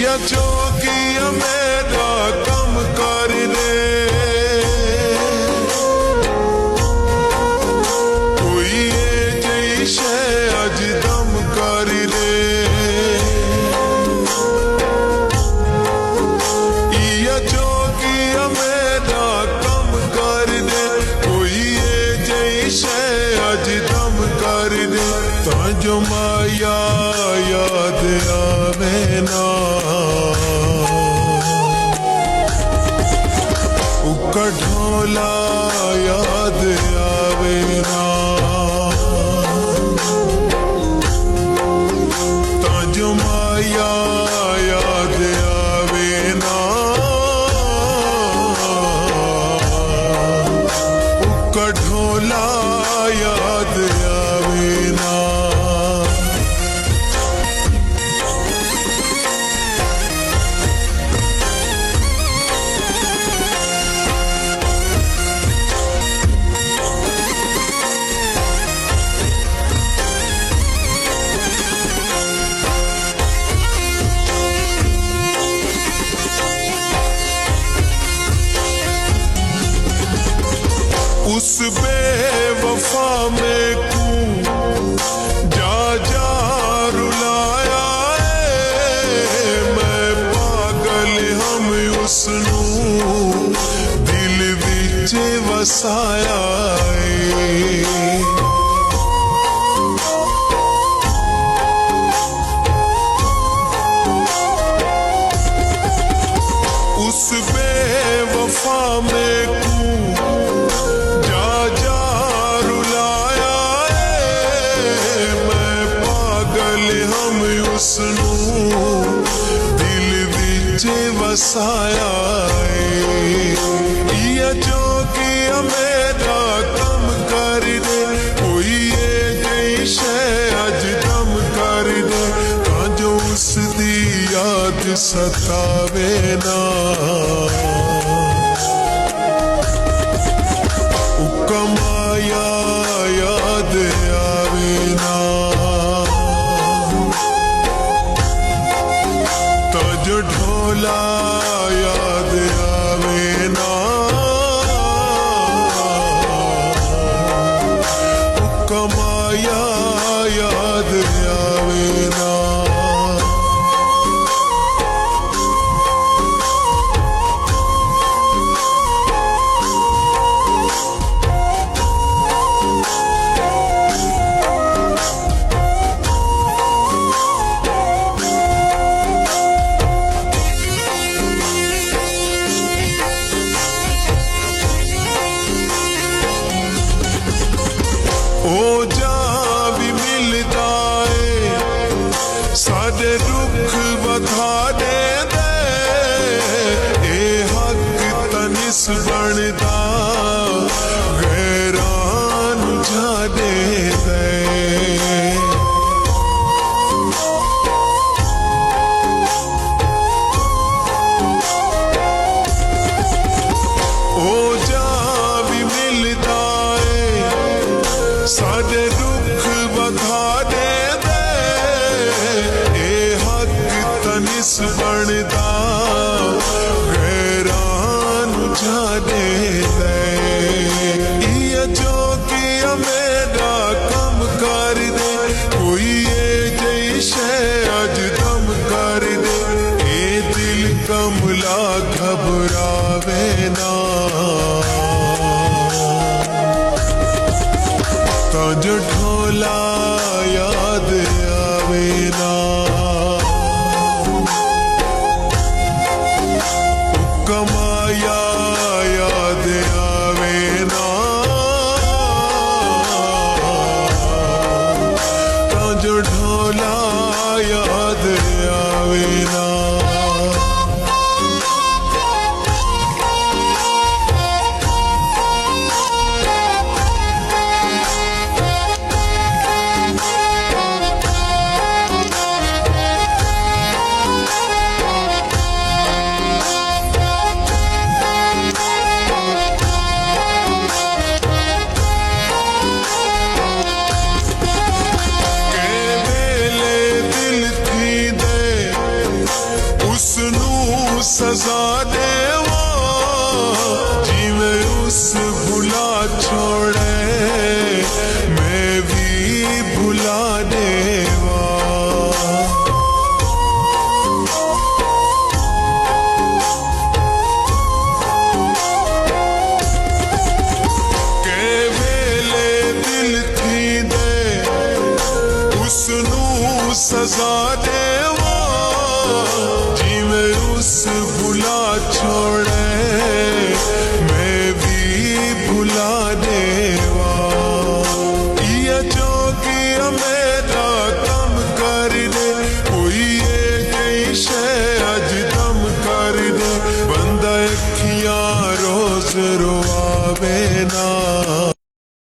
या जोगिया मेरा कम कर दे, कोई ये जैसे अज दम कर दे। या जोगिया मेरा कम कर दे, कोई ये जैसे अज दम कर दे। ताजो माया याद आवे ना, ढोला याद आवे ना। ताजो माया याद आवे ना, ढोला याद आवे ना। उस बेवफा में क्यों जा जा रुलाया है। मैं पागल हम उसनू दिल विच वसाया है। उस बेवफा में क्यों उसनू दिल विच वसाया है। या जोगिया मेरा कम कर दे, कोई ये जैसे अज दम कर दे। ताजो उसदी याद सतावे ना, कमाया याद आवे ना। ताजो ढोला याद आवे ना, कमाया याद आवे ना। ओ जा भी मिलता है सारे रुख बता दे दे। ए हक तनिस बनता गैरान जा दे दे। ओ जा भी मिलता सारे रुख बता दे दे। ए हक तनिस बनता गैरान जा दे दे। या जोगिया मेरा कम कर दे, कोई ये जैसे अज दम कर दे। ए दिल कमला घबरावे ना, ताजो ढोला याद आवे ना। कमाया याद आवे ना, ताजो ढोला याद आवे ना। भुला छोड़े मैं भी भुला देवा के वेले दिल थी दे उसनू सजा देवा जिवें उस भुला छोड़े मैं भी भुला देवा ये जो किया मैं